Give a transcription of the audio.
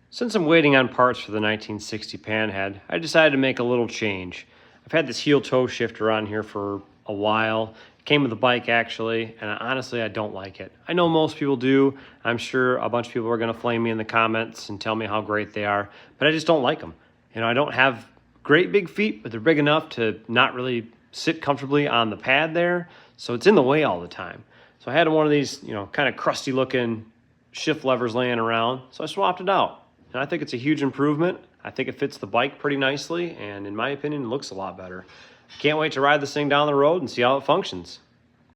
Since I'm waiting on parts for the 1960 Panhead, I decided to make a little change. I've had this heel toe shifter on here for a while. It came with the bike actually, and honestly I don't like it. I know most people do. I'm sure a bunch of people are going to flame me in the comments and tell me how great they are, but I just don't like them. I don't have great big feet, but they're big enough to not really sit comfortably on the pad there, so it's in the way all the time. So I had one of these, kind of crusty looking shift levers laying around, so I swapped it out. And I think it's a huge improvement. I think it fits the bike pretty nicely, and in my opinion, it looks a lot better. Can't wait to ride this thing down the road and see how it functions.